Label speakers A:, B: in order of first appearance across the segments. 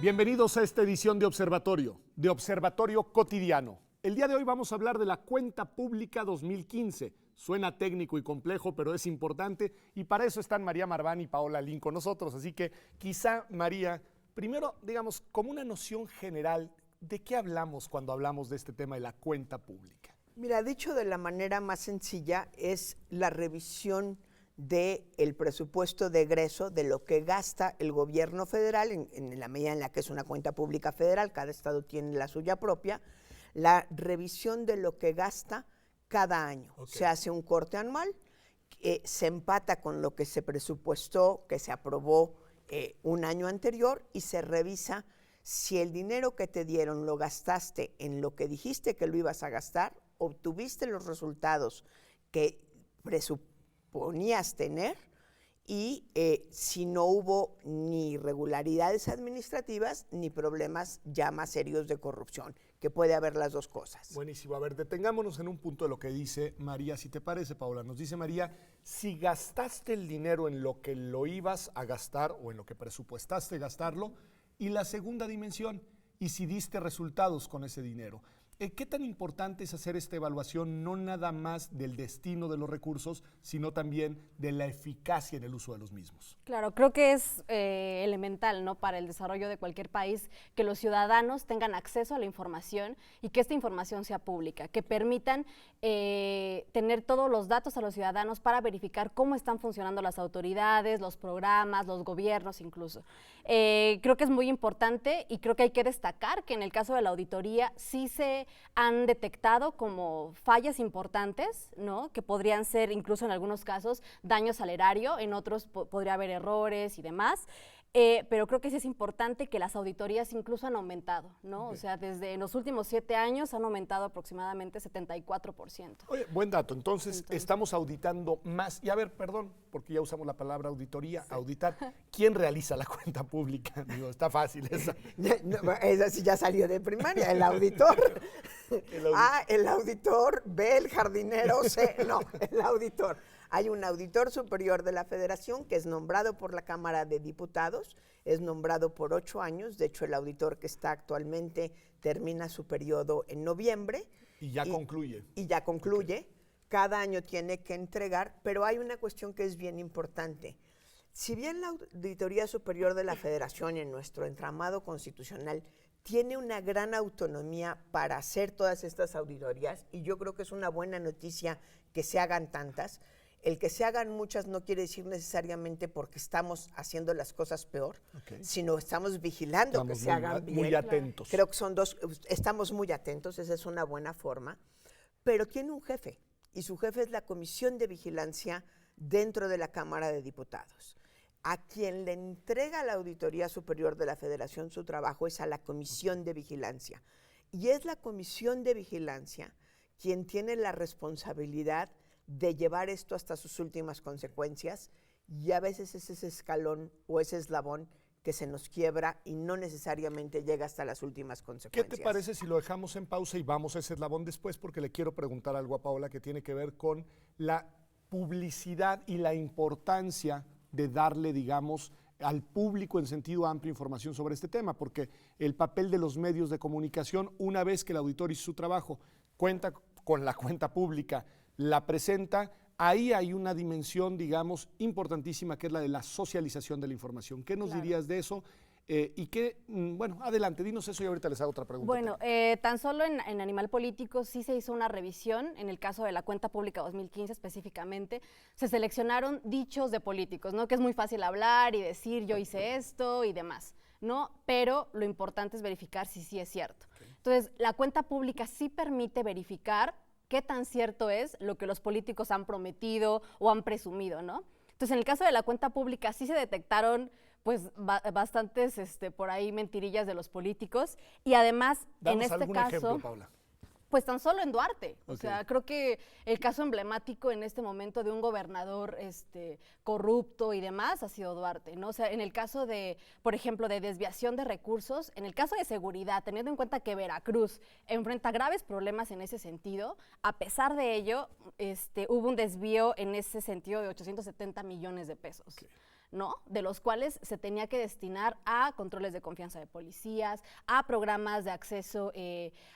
A: Bienvenidos a esta edición de Observatorio Cotidiano. El día de hoy vamos a hablar de la Cuenta Pública 2015. Suena técnico y complejo, pero es importante, y para eso están María Marván y Paola Lin con nosotros. Así que quizá, María, primero, digamos, como una noción general, ¿de qué hablamos cuando hablamos de este tema de la cuenta pública?
B: Mira, dicho de la manera más sencilla, es la revisión del presupuesto de egreso, de lo que gasta el gobierno federal, en la medida en la que es una cuenta pública federal, cada estado tiene la suya propia, la revisión de lo que gasta cada año. Okay. Se hace un corte anual, se empata con lo que se presupuestó, que se aprobó un año anterior, y se revisa si el dinero que te dieron lo gastaste en lo que dijiste que lo ibas a gastar, obtuviste los resultados que presuponías tener, y si no hubo ni irregularidades administrativas ni problemas ya más serios de corrupción, que puede haber las dos cosas.
A: Buenísimo. A ver, detengámonos en un punto de lo que dice María, si te parece, Paola. Nos dice María, si gastaste el dinero en lo que lo ibas a gastar o en lo que presupuestaste gastarlo, y la segunda dimensión, y si diste resultados con ese dinero. ¿Qué tan importante es hacer esta evaluación, no nada más del destino de los recursos, sino también de la eficacia en el uso de los mismos?
C: Claro, creo que es elemental, ¿no?, para el desarrollo de cualquier país, que los ciudadanos tengan acceso a la información y que esta información sea pública, que permitan tener todos los datos a los ciudadanos para verificar cómo están funcionando las autoridades, los programas, los gobiernos incluso. Creo que es muy importante, y creo que hay que destacar que en el caso de la auditoría sí se han detectado como fallas importantes, ¿no?, que podrían ser incluso en algunos casos daños al erario, en otros podría haber errores y demás. Pero creo que sí es importante que las auditorías incluso han aumentado, ¿no? Okay. O sea, desde en los últimos 7 años han aumentado aproximadamente 74%.
A: Oye, buen dato. Entonces, estamos auditando más. Y a ver, perdón, porque ya usamos la palabra auditoría, sí. Auditar. ¿Quién realiza la cuenta pública? Digo, está fácil esa.
B: Esa sí ya salió de primaria, el auditor. El auditor, B, el jardinero, C. No, el auditor. Hay un auditor superior de la Federación que es nombrado por la Cámara de Diputados, es nombrado por 8 años, de hecho el auditor que está actualmente termina su periodo en noviembre.
A: Y ya concluye.
B: Y ya concluye, okay. Cada año tiene que entregar, pero hay una cuestión que es bien importante. Si bien la Auditoría Superior de la Federación en nuestro entramado constitucional tiene una gran autonomía para hacer todas estas auditorías, y yo creo que es una buena noticia que se hagan tantas. El que se hagan muchas no quiere decir necesariamente porque estamos haciendo las cosas peor, okay, sino estamos vigilando que se hagan bien.
A: Muy atentos.
B: Creo que son dos, estamos muy atentos, esa es una buena forma, pero tiene un jefe, y su jefe es la Comisión de Vigilancia dentro de la Cámara de Diputados. A quien le entrega la Auditoría Superior de la Federación su trabajo es a la Comisión de Vigilancia, y es la Comisión de Vigilancia quien tiene la responsabilidad de llevar esto hasta sus últimas consecuencias, y a veces es ese escalón o ese eslabón que se nos quiebra y no necesariamente llega hasta las últimas consecuencias.
A: ¿Qué te parece si lo dejamos en pausa y vamos a ese eslabón después? Porque le quiero preguntar algo a Paola que tiene que ver con la publicidad y la importancia de darle, digamos, al público en sentido amplio información sobre este tema, porque el papel de los medios de comunicación, una vez que el auditor hizo su trabajo, cuenta con la cuenta pública, la presenta, ahí hay una dimensión, digamos, importantísima, que es la de la socialización de la información. ¿Qué nos dirías de eso? Y qué, bueno, adelante, dinos eso y ahorita les hago otra pregunta.
C: Bueno, tan solo en Animal Político sí se hizo una revisión, en el caso de la Cuenta Pública 2015 específicamente, se seleccionaron dichos de políticos, ¿no? Que es muy fácil hablar y decir yo hice esto y demás, ¿no? Pero lo importante es verificar si sí es cierto. Okay. Entonces, la cuenta pública sí permite verificar qué tan cierto es lo que los políticos han prometido o han presumido, ¿no? Entonces, en el caso de la cuenta pública sí se detectaron pues bastantes por ahí mentirillas de los políticos, y además
A: Danos
C: en este
A: algún
C: caso,
A: ejemplo, Paula.
C: Pues tan solo en Duarte.
A: Okay.
C: O sea, creo que el caso emblemático en este momento de un gobernador corrupto y demás ha sido Duarte, ¿no? O sea, en el caso de, por ejemplo, de desviación de recursos, en el caso de seguridad, teniendo en cuenta que Veracruz enfrenta graves problemas en ese sentido, a pesar de ello, hubo un desvío en ese sentido de 870 millones de pesos. Okay. ¿no? De los cuales se tenía que destinar a controles de confianza de policías, a programas de acceso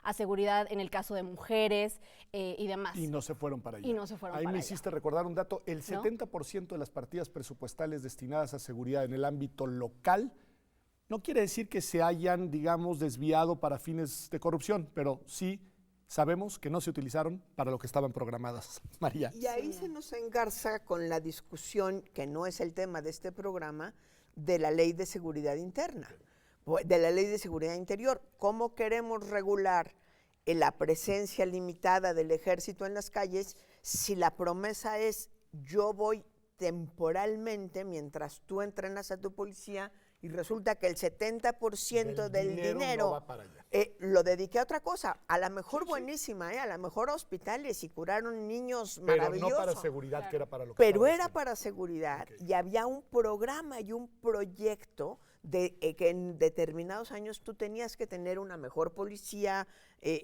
C: a seguridad en el caso de mujeres y demás.
A: Y no se fueron para allá.
C: Y no se fueron
A: Ahí
C: para
A: me
C: allá.
A: hiciste recordar un dato, el
C: ¿No?
A: 70% de las partidas presupuestales destinadas a seguridad en el ámbito local no quiere decir que se hayan, digamos, desviado para fines de corrupción, pero sí sabemos que no se utilizaron para lo que estaban programadas, María.
B: Y ahí se nos engarza con la discusión, que no es el tema de este programa, de la Ley de Seguridad Interna, de la Ley de Seguridad Interior. ¿Cómo queremos regular la presencia limitada del ejército en las calles si la promesa es yo voy temporalmente mientras tú entrenas a tu policía y resulta que el 70% del dinero
A: no va para allá.
B: lo dediqué a otra cosa, a lo mejor buenísima, a lo mejor a hospitales y curaron niños
A: Pero
B: maravillosos.
A: no para seguridad, que era para lo que
B: Pero
A: estaba
B: era
A: destinado.
B: para seguridad
A: Ok.
B: y había un programa y un proyecto de que en determinados años tú tenías que tener una mejor policía,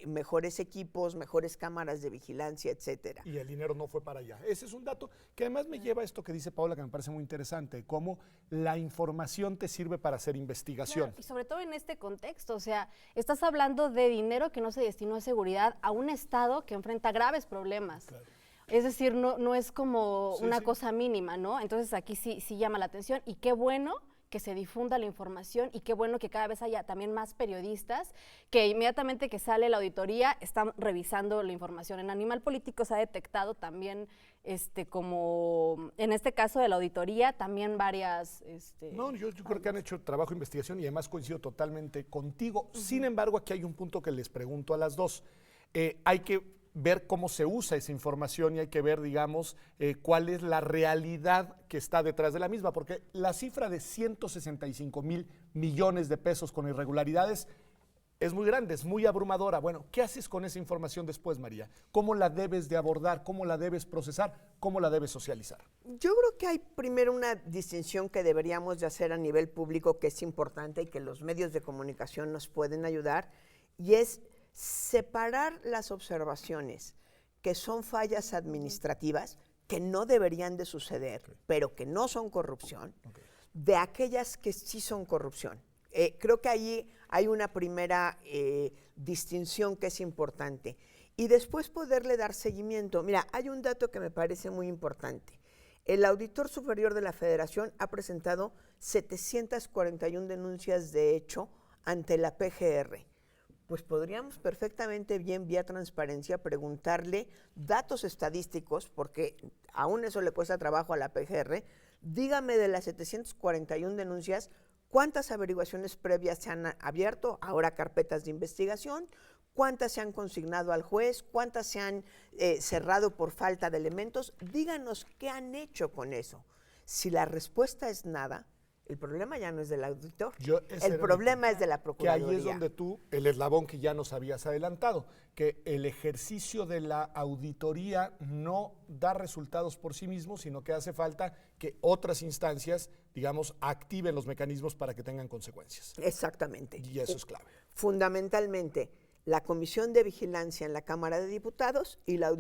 B: mejores equipos, mejores cámaras de vigilancia, etcétera.
A: Y el dinero no fue para allá. Ese es un dato que además me lleva a esto que dice Paula, que me parece muy interesante, cómo la información te sirve para hacer investigación.
C: Claro, y sobre todo en este contexto, o sea, estás hablando de dinero que no se destinó a seguridad a un Estado que enfrenta graves problemas.
A: Claro.
C: Es decir, no es como
A: Sí,
C: una
A: sí.
C: cosa mínima, ¿no? Entonces aquí sí llama la atención y qué bueno que se difunda la información y qué bueno que cada vez haya también más periodistas que inmediatamente que sale la auditoría están revisando la información. En Animal Político se ha detectado también, como en este caso de la auditoría, también varias...
A: No, yo creo que han hecho trabajo de investigación y además coincido totalmente contigo. Sin embargo, aquí hay un punto que les pregunto a las dos. Hay que ver cómo se usa esa información y hay que ver, digamos, cuál es la realidad que está detrás de la misma, porque la cifra de 165,000 millones de pesos con irregularidades es muy grande, es muy abrumadora. Bueno, ¿qué haces con esa información después, María? ¿Cómo la debes de abordar? ¿Cómo la debes procesar? ¿Cómo la debes socializar?
B: Yo creo que hay primero una distinción que deberíamos de hacer a nivel público que es importante y que los medios de comunicación nos pueden ayudar, y es separar las observaciones que son fallas administrativas, que no deberían de suceder, pero que no son corrupción, de aquellas que sí son corrupción. Creo que allí hay una primera distinción que es importante. Y después poderle dar seguimiento. Mira, hay un dato que me parece muy importante. El Auditor Superior de la Federación ha presentado 741 denuncias de hecho ante la PGR. Pues podríamos perfectamente bien vía transparencia preguntarle datos estadísticos, porque aún eso le cuesta trabajo a la PGR. Dígame de las 741 denuncias, ¿cuántas averiguaciones previas se han abierto? Ahora carpetas de investigación. ¿Cuántas se han consignado al juez? ¿Cuántas se han cerrado por falta de elementos? Díganos qué han hecho con eso. Si la respuesta es nada, el problema ya no es del auditor, el problema es de la
A: Que
B: Procuraduría.
A: ahí es donde tú, el eslabón que ya nos habías adelantado, que el ejercicio de la auditoría no da resultados por sí mismo, sino que hace falta que otras instancias, digamos, activen los mecanismos para que tengan consecuencias.
B: Exactamente.
A: Y eso es clave.
B: Fundamentalmente, la Comisión de Vigilancia en la Cámara de Diputados y la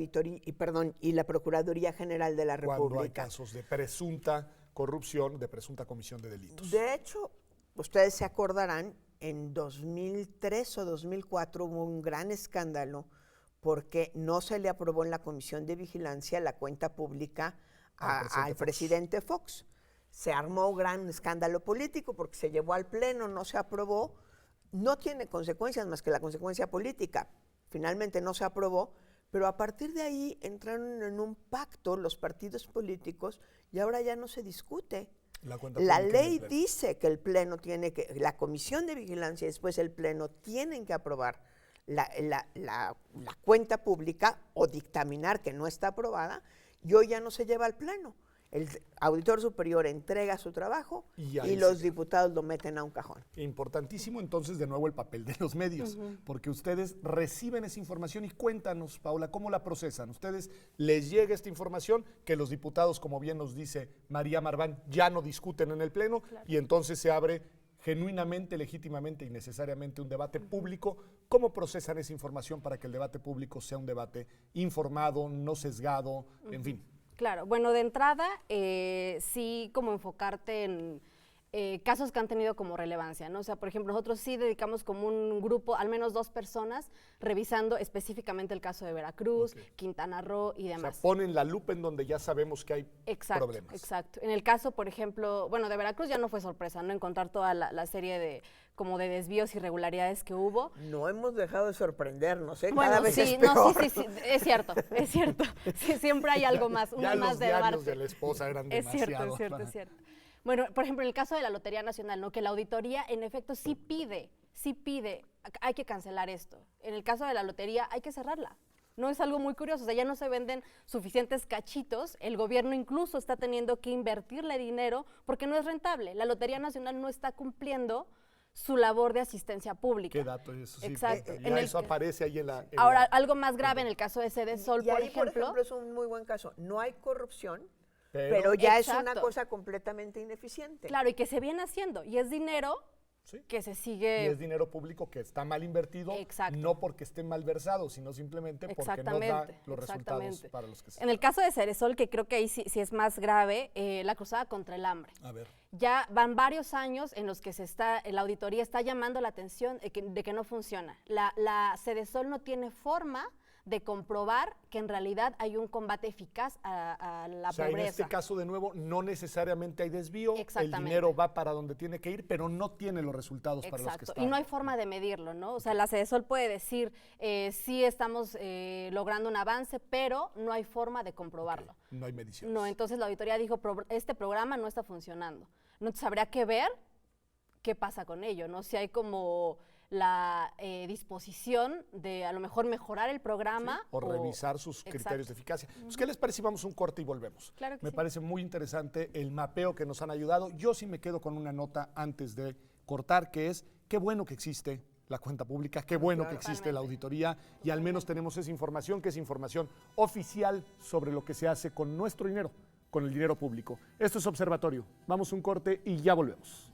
B: y la Procuraduría General de la República.
A: Cuando hay casos de presunta corrupción, de presunta comisión de delitos.
B: De hecho, ustedes se acordarán, en 2003 o 2004 hubo un gran escándalo porque no se le aprobó en la Comisión de Vigilancia la cuenta pública al presidente Fox. Se armó un gran escándalo político porque se llevó al Pleno, no se aprobó. No tiene consecuencias más que la consecuencia política. Finalmente no se aprobó, pero a partir de ahí entraron en un pacto los partidos políticos y ahora ya no se discute. La ley dice que el Pleno tiene que, la Comisión de Vigilancia y después el Pleno tienen que aprobar la cuenta pública o dictaminar que no está aprobada, y hoy ya no se lleva al Pleno. El auditor superior entrega su trabajo y los diputados lo meten a un cajón.
A: Importantísimo entonces de nuevo el papel de los medios, porque ustedes reciben esa información y cuéntanos, Paula, ¿cómo la procesan? ¿Ustedes les llega esta información que los diputados, como bien nos dice María Marván, ya no discuten en el Pleno y entonces se abre genuinamente, legítimamente y necesariamente un debate público? ¿Cómo procesan esa información para que el debate público sea un debate informado, no sesgado, en fin?
C: Claro, bueno, de entrada, sí como enfocarte en casos que han tenido como relevancia, ¿no? O sea, por ejemplo, nosotros sí dedicamos como un grupo, al menos 2 personas, revisando específicamente el caso de Veracruz, Quintana Roo y
A: O sea,
C: demás.
A: ponen la lupa en donde ya sabemos que hay
C: Exacto,
A: problemas.
C: exacto. En el caso, por ejemplo, bueno, de Veracruz ya no fue sorpresa, ¿no? Encontrar toda la serie de como de desvíos y irregularidades que hubo.
B: No hemos dejado de sorprendernos, ¿eh?
C: Bueno,
B: Cada vez
C: sí,
B: es
C: no,
B: peor.
C: sí, es cierto, es cierto. Sí, siempre hay algo más,
A: Ya
C: una
A: los
C: más de
A: diarios
C: darte.
A: de la esposa eran
C: Es cierto,
A: demasiado.
C: es cierto, es cierto. Bueno, por ejemplo, en el caso de la Lotería Nacional, ¿no? Que la auditoría, en efecto, sí pide, hay que cancelar esto. En el caso de la lotería, hay que cerrarla. No es algo muy curioso, o sea, ya no se venden suficientes cachitos, el gobierno incluso está teniendo que invertirle dinero porque no es rentable. La Lotería Nacional no está cumpliendo su labor de asistencia pública.
A: ¿Qué dato es eso? Sí,
C: Exacto.
A: ya eso aparece ahí en la...
C: Ahora, algo más grave en el caso de Sede Sol,
B: Y ahí,
C: por ejemplo,
B: es un muy buen caso. No hay corrupción, pero ya es una cosa completamente ineficiente.
C: claro, y que se viene haciendo, y es dinero
A: Sí.
C: que se
A: Y
C: sigue...
A: es dinero público que está mal invertido,
C: Exacto.
A: no porque esté mal versado, sino simplemente porque no da los resultados para los que se...
C: En el caso de Ceresol, que creo que ahí sí es más grave, la cruzada contra el hambre.
A: A ver.
C: Ya van varios años en los que la auditoría está llamando la atención de que no funciona. La Cedesol no tiene forma de comprobar que en realidad hay un combate eficaz a la
A: O sea,
C: pobreza.
A: en este caso, de nuevo, no necesariamente hay desvío, el
C: Exactamente.
A: dinero va para donde tiene que ir, pero no tiene los resultados para los que
C: Exacto,
A: está.
C: y no hay forma de medirlo, ¿no? O sea, la Cedesol puede decir, sí estamos logrando un avance, pero no hay forma de comprobarlo.
A: No hay mediciones.
C: No, entonces la auditoría dijo, este programa no está funcionando. Entonces habría que ver qué pasa con ello, ¿no? Si hay como la disposición de a lo mejor mejorar el programa.
A: Sí, o revisar sus criterios de eficacia. Pues, ¿qué les parece si vamos a un corte y volvemos?
C: Claro que
A: Me
C: sí.
A: parece muy interesante el mapeo que nos han ayudado. Yo sí me quedo con una nota antes de cortar, que es qué bueno que existe la cuenta pública, qué bueno que existe la auditoría y al menos tenemos esa información, que es información oficial sobre lo que se hace con nuestro dinero, con el dinero público. Esto es Observatorio. Vamos a un corte y ya volvemos.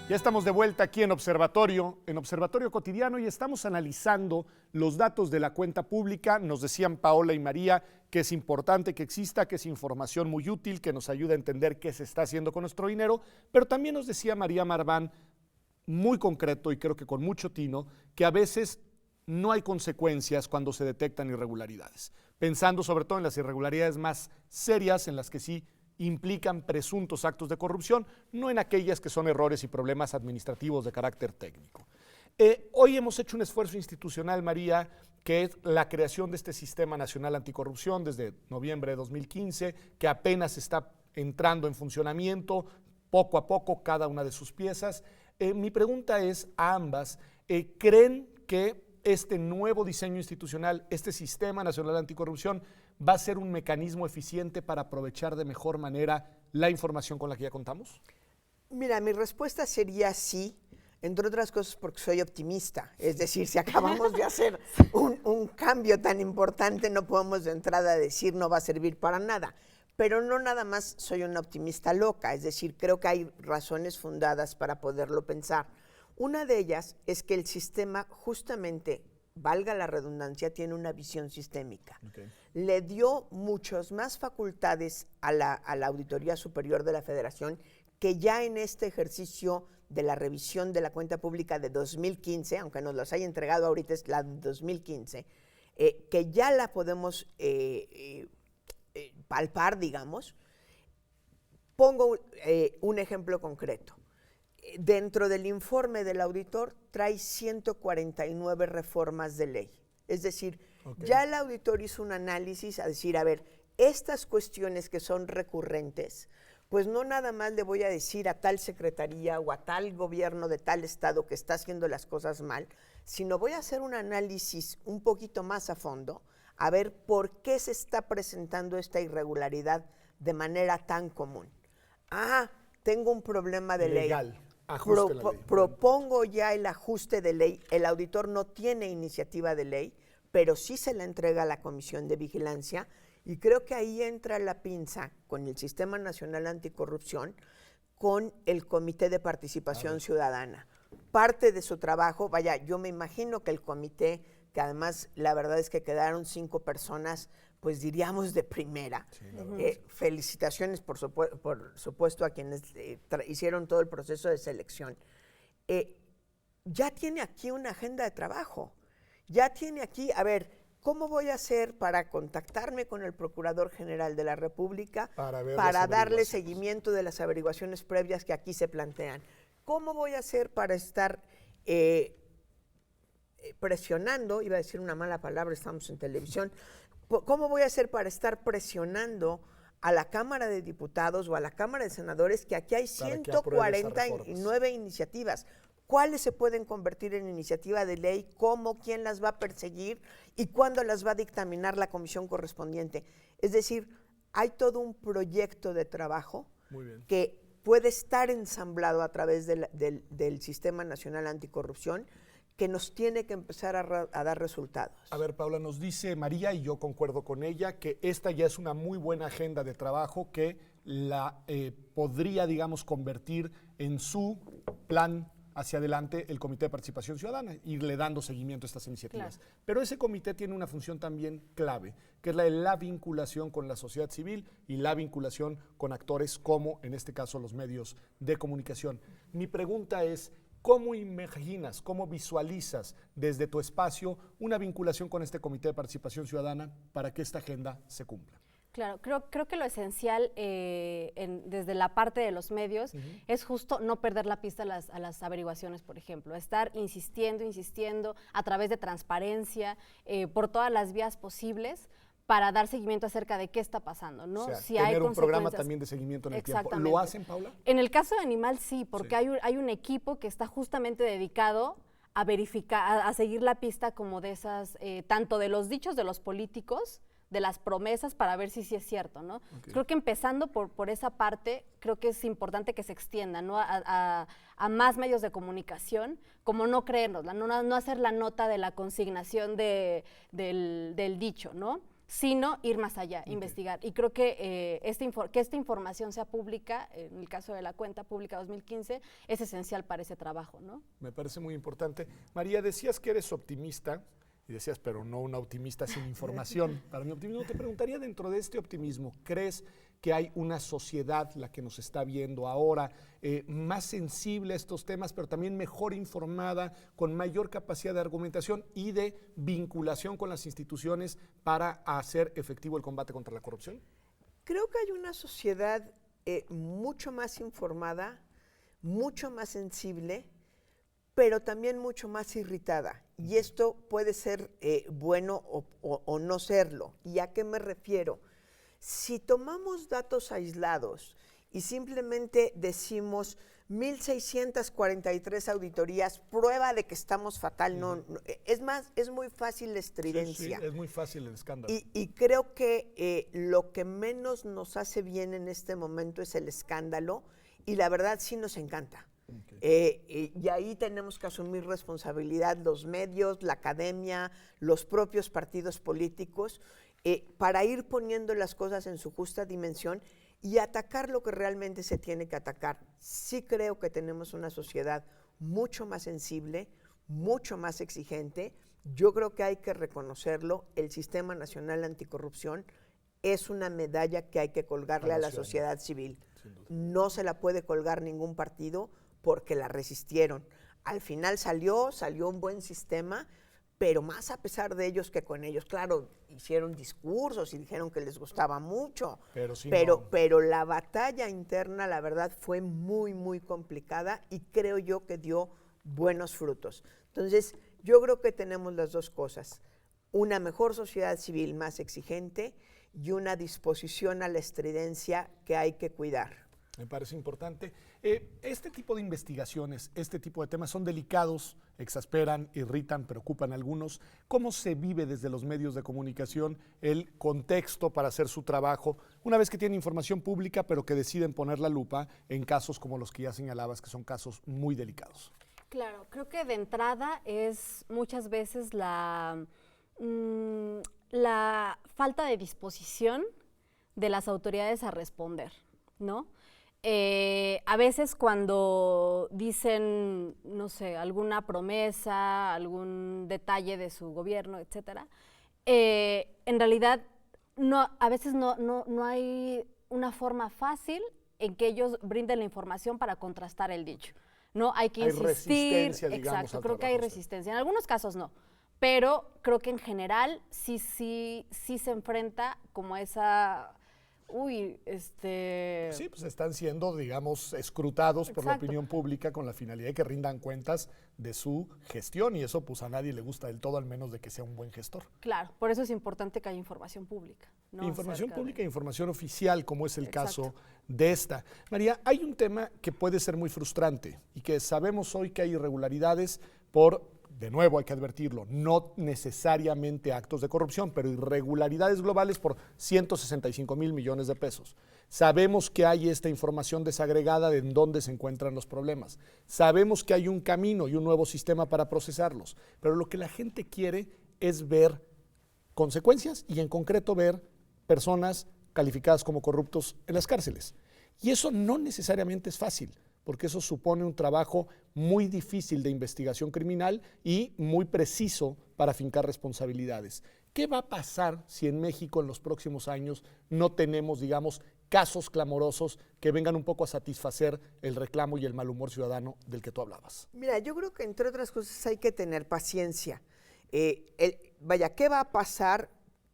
A: Ya estamos de vuelta aquí en Observatorio Cotidiano, y estamos analizando los datos de la cuenta pública. Nos decían Paola y María que es importante que exista, que es información muy útil, que nos ayuda a entender qué se está haciendo con nuestro dinero, pero también nos decía María Marván, muy concreto y creo que con mucho tino, que a veces no hay consecuencias cuando se detectan irregularidades, pensando sobre todo en las irregularidades más serias, en las que sí implican presuntos actos de corrupción, no en aquellas que son errores y problemas administrativos de carácter técnico. Hoy hemos hecho un esfuerzo institucional, María, que es la creación de este Sistema Nacional Anticorrupción desde noviembre de 2015, que apenas está entrando en funcionamiento, poco a poco cada una de sus piezas. Mi pregunta es a ambas, ¿creen que este nuevo diseño institucional, este Sistema Nacional Anticorrupción, va a ser un mecanismo eficiente para aprovechar de mejor manera la información con la que ya contamos?
B: Mira, mi respuesta sería sí, entre otras cosas porque soy optimista. Es decir, si acabamos de hacer un cambio tan importante, no podemos de entrada decir no va a servir para nada. Pero no nada más soy una optimista loca, es decir, creo que hay razones fundadas para poderlo pensar. Una de ellas es que el sistema justamente, valga la redundancia, tiene una visión sistémica.
A: Okay.
B: Le dio muchas más facultades a la Auditoría Superior de la Federación, que ya en este ejercicio de la revisión de la cuenta pública de 2015, aunque nos las haya entregado ahorita es la de 2015, que ya la podemos palpar, digamos. Pongo un ejemplo concreto. Dentro del informe del auditor trae 149 reformas de ley. Es decir, ya el auditor hizo un análisis a decir, a ver, estas cuestiones que son recurrentes, pues no nada más le voy a decir a tal secretaría o a tal gobierno de tal estado que está haciendo las cosas mal, sino voy a hacer un análisis un poquito más a fondo, a ver por qué se está presentando esta irregularidad de manera tan común. Ah, tengo un problema de
A: legal.
B: ley.
A: Ajuste la ley.
B: Propongo ya el ajuste de ley. El auditor no tiene iniciativa de ley, pero sí se la entrega a la Comisión de Vigilancia Y creo que ahí entra la pinza con el Sistema Nacional Anticorrupción, con el Comité de Participación Ciudadana. Parte de su trabajo, vaya, yo me imagino que el comité, que además la verdad es que quedaron 5 personas, pues diríamos de primera. Sí, felicitaciones por supuesto a quienes hicieron todo el proceso de selección. Ya tiene aquí una agenda de trabajo, ya tiene aquí, a ver, ¿cómo voy a hacer para contactarme con el Procurador General de la República para darle seguimiento de las averiguaciones previas que aquí se plantean? ¿Cómo voy a hacer para estar presionando, iba a decir una mala palabra, estamos en televisión, ¿cómo voy a hacer para estar presionando a la Cámara de Diputados o a la Cámara de Senadores que aquí hay 149 iniciativas? ¿Cuáles se pueden convertir en iniciativa de ley? ¿Cómo? ¿Quién las va a perseguir? ¿Y cuándo las va a dictaminar la comisión correspondiente? Es decir, hay todo un proyecto de trabajo que puede estar ensamblado a través del Sistema Nacional Anticorrupción, que nos tiene que empezar a dar resultados.
A: A ver, Paula, nos dice María, y yo concuerdo con ella, que esta ya es una muy buena agenda de trabajo que la podría, digamos, convertir en su plan hacia adelante el Comité de Participación Ciudadana, irle dando seguimiento a estas iniciativas. Claro. Pero ese comité tiene una función también clave, que es la de la vinculación con la sociedad civil y la vinculación con actores como, en este caso, los medios de comunicación. Mi pregunta es, ¿cómo imaginas, cómo visualizas desde tu espacio una vinculación con este Comité de Participación Ciudadana para que esta agenda se cumpla?
C: Claro, creo que lo esencial desde la parte de los medios es justo no perder la pista a las averiguaciones, por ejemplo, estar insistiendo a través de transparencia por todas las vías posibles para dar seguimiento acerca de qué está pasando, ¿no?
A: O sea,
C: si
A: tener un programa también de seguimiento en el tiempo. ¿Lo hacen, Paula?
C: En el caso de Animal sí, porque hay un equipo que está justamente dedicado a verificar, a seguir la pista como de esas, tanto de los dichos de los políticos, de las promesas, para ver si sí es cierto, ¿no? Okay. Creo que empezando por esa parte, creo que es importante que se extienda, ¿no? a más medios de comunicación, como no creérnosla, no hacer la nota de la consignación del dicho, ¿no? Sino ir más allá, investigar. Y creo que esta información sea pública, en el caso de la cuenta pública 2015, es esencial para ese trabajo, ¿no?
A: Me parece muy importante. María, decías que eres optimista, y decías, pero no una optimista sin información. Para mi optimismo, te preguntaría, dentro de este optimismo, ¿crees que hay una sociedad, la que nos está viendo ahora, más sensible a estos temas, pero también mejor informada, con mayor capacidad de argumentación y de vinculación con las instituciones para hacer efectivo el combate contra la corrupción?
B: Creo que hay una sociedad mucho más informada, mucho más sensible, pero también mucho más irritada. Y esto puede ser bueno o no serlo. ¿Y a qué me refiero? Si tomamos datos aislados y simplemente decimos 1,643 auditorías, prueba de que estamos fatal, es muy fácil la estridencia.
A: Sí, es muy fácil el escándalo.
B: Y creo que lo que menos nos hace bien en este momento es el escándalo, y la verdad sí nos encanta. Okay. Y ahí tenemos que asumir responsabilidad los medios, la academia, los propios partidos políticos, para ir poniendo las cosas en su justa dimensión y atacar lo que realmente se tiene que atacar. Sí creo que tenemos una sociedad mucho más sensible, mucho más exigente. Yo creo que hay que reconocerlo. El Sistema Nacional Anticorrupción es una medalla que hay que colgarle a la sociedad civil. No se la puede colgar ningún partido, porque la resistieron. Al final salió un buen sistema, pero más a pesar de ellos que con ellos. Claro, hicieron discursos y dijeron que les gustaba mucho, pero la batalla interna, la verdad, fue muy, muy complicada, y creo yo que dio buenos frutos. Entonces, yo creo que tenemos las dos cosas: una mejor sociedad civil más exigente y una disposición a la estridencia que hay que cuidar.
A: Me parece importante. Este tipo de investigaciones, este tipo de temas son delicados, exasperan, irritan, preocupan a algunos. ¿Cómo se vive desde los medios de comunicación el contexto para hacer su trabajo, una vez que tienen información pública, pero que deciden poner la lupa en casos como los que ya señalabas, que son casos muy delicados?
C: Claro, creo que de entrada es muchas veces la falta de disposición de las autoridades a responder, ¿no? A veces cuando dicen, no sé, alguna promesa, algún detalle de su gobierno, etcétera, en realidad a veces no hay una forma fácil en que ellos brinden la información para contrastar el dicho, ¿no? Hay que insistir.
A: Resistencia, digamos,
C: exacto,
A: al
C: creo que hay
A: trabajo, sí.
C: resistencia. En algunos casos no, pero creo que en general sí se enfrenta como a esa...
A: Sí, pues están siendo, digamos, escrutados por la
C: Exacto.
A: opinión pública con la finalidad de que rindan cuentas de su gestión y eso pues a nadie le gusta del todo, al menos de que sea un buen gestor.
C: Claro, por eso es importante que haya información pública, ¿no?
A: Información
C: Acerca
A: pública e información oficial, como es el
C: Exacto.
A: caso de esta. María, hay un tema que puede ser muy frustrante y que sabemos hoy que hay irregularidades por, de nuevo hay que advertirlo, no necesariamente actos de corrupción, pero irregularidades globales por 165 mil millones de pesos. Sabemos que hay esta información desagregada de en dónde se encuentran los problemas. Sabemos que hay un camino y un nuevo sistema para procesarlos, pero lo que la gente quiere es ver consecuencias y en concreto ver personas calificadas como corruptos en las cárceles. Y eso no necesariamente es fácil, porque eso supone un trabajo muy difícil de investigación criminal y muy preciso para fincar responsabilidades. ¿Qué va a pasar si en México en los próximos años no tenemos, digamos, casos clamorosos que vengan un poco a satisfacer el reclamo y el mal humor ciudadano del que tú hablabas?
B: Mira, yo creo que entre otras cosas hay que tener paciencia. Vaya, ¿qué va a pasar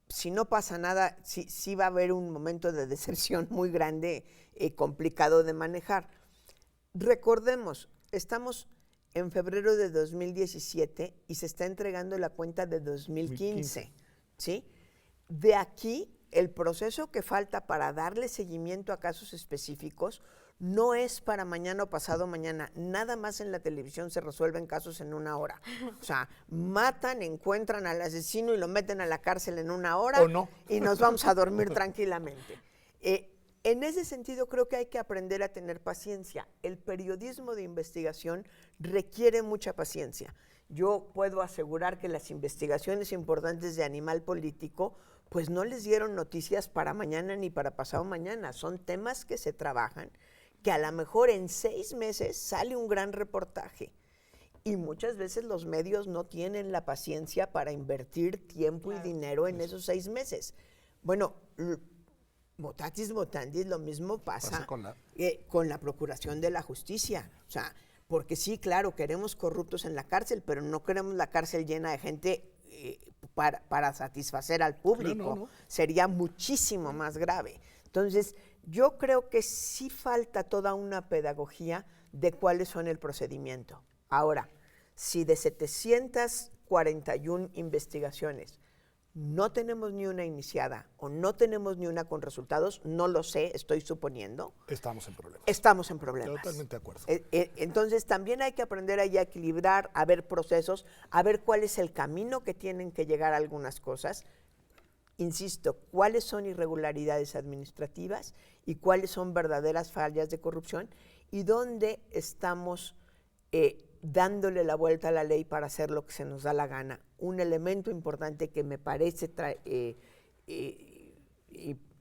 B: si no pasa nada? Sí va a haber un momento de deserción muy grande, complicado de manejar. Recordemos, estamos en febrero de 2017 y se está entregando la cuenta de 2015, ¿sí? De aquí, el proceso que falta para darle seguimiento a casos específicos no es para mañana o pasado mañana. Nada más en la televisión se resuelven casos en una hora. O sea, matan, encuentran al asesino y lo meten a la cárcel en una hora
A: ¿O no?
B: y nos vamos a dormir tranquilamente. En ese sentido, creo que hay que aprender a tener paciencia. El periodismo de investigación requiere mucha paciencia. Yo puedo asegurar que las investigaciones importantes de Animal Político, pues no les dieron noticias para mañana ni para pasado mañana. Son temas que se trabajan, que a lo mejor en 6 meses sale un gran reportaje. Y muchas veces los medios no tienen la paciencia para invertir tiempo y dinero en esos 6 meses. Bueno, mutatis mutandis, lo mismo pasa con la Procuración de la Justicia. O sea, porque sí, claro, queremos corruptos en la cárcel, pero no queremos la cárcel llena de gente para satisfacer al público.
A: No.
B: Sería muchísimo más grave. Entonces, yo creo que sí falta toda una pedagogía de cuáles son el procedimiento. Ahora, si de 741 investigaciones no tenemos ni una iniciada o no tenemos ni una con resultados, no lo sé, estoy suponiendo.
A: Estamos en problemas.
B: Estamos en problemas.
A: Totalmente de acuerdo.
B: Entonces también hay que aprender ahí a equilibrar, a ver procesos, a ver cuál es el camino que tienen que llegar a algunas cosas. Insisto, cuáles son irregularidades administrativas y cuáles son verdaderas fallas de corrupción y dónde estamos dándole la vuelta a la ley para hacer lo que se nos da la gana. Un elemento importante que me parece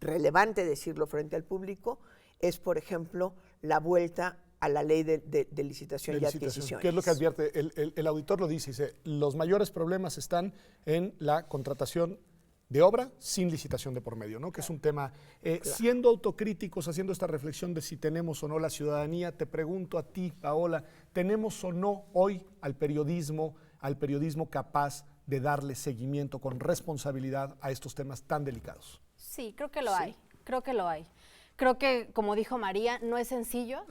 B: relevante decirlo frente al público es, por ejemplo, la vuelta a la ley de licitación y adquisiciones.
A: ¿Qué es lo que advierte? El auditor lo dice, los mayores problemas están en la contratación de obra sin licitación de por medio, ¿no? Que es un tema, siendo autocríticos, haciendo esta reflexión de si tenemos o no la ciudadanía, te pregunto a ti, Paola, ¿tenemos o no hoy al periodismo capaz de darle seguimiento con responsabilidad a estos temas tan delicados?
C: Sí, creo que lo hay. Creo que, como dijo María, no es sencillo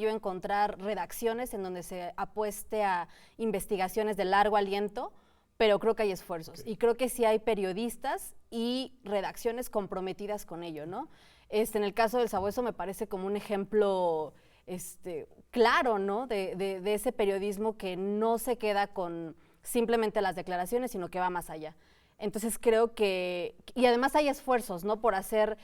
C: encontrar redacciones en donde se apueste a investigaciones de largo aliento, pero creo que hay esfuerzos y creo que sí hay periodistas y redacciones comprometidas con ello, ¿no? En el caso del Sabueso me parece como un ejemplo claro, ¿no? De ese periodismo que no se queda con simplemente las declaraciones, sino que va más allá. Entonces creo que, y además hay esfuerzos, ¿no? Por hacer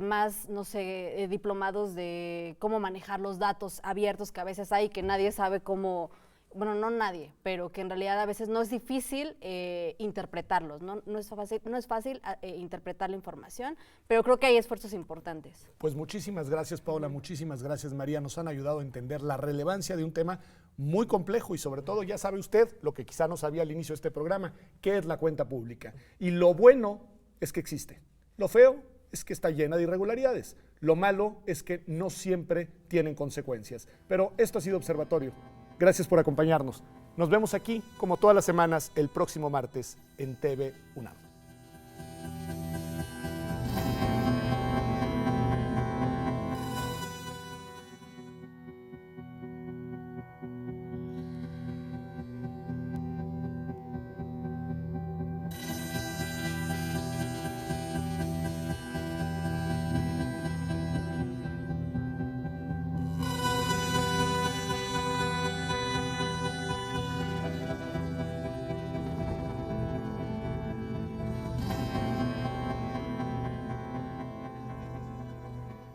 C: más, no sé, diplomados de cómo manejar los datos abiertos que a veces hay, que nadie sabe cómo bueno, no nadie, pero que en realidad a veces no es difícil interpretarlos, no es fácil interpretar la información, pero creo que hay esfuerzos importantes.
A: Pues muchísimas gracias, Paola, muchísimas gracias, María. Nos han ayudado a entender la relevancia de un tema muy complejo y sobre todo ya sabe usted lo que quizá no sabía al inicio de este programa, qué es la cuenta pública. Y lo bueno es que existe. Lo feo es que está llena de irregularidades. Lo malo es que no siempre tienen consecuencias. Pero esto ha sido Observatorio. Gracias por acompañarnos. Nos vemos aquí, como todas las semanas, el próximo martes en TV UNAM.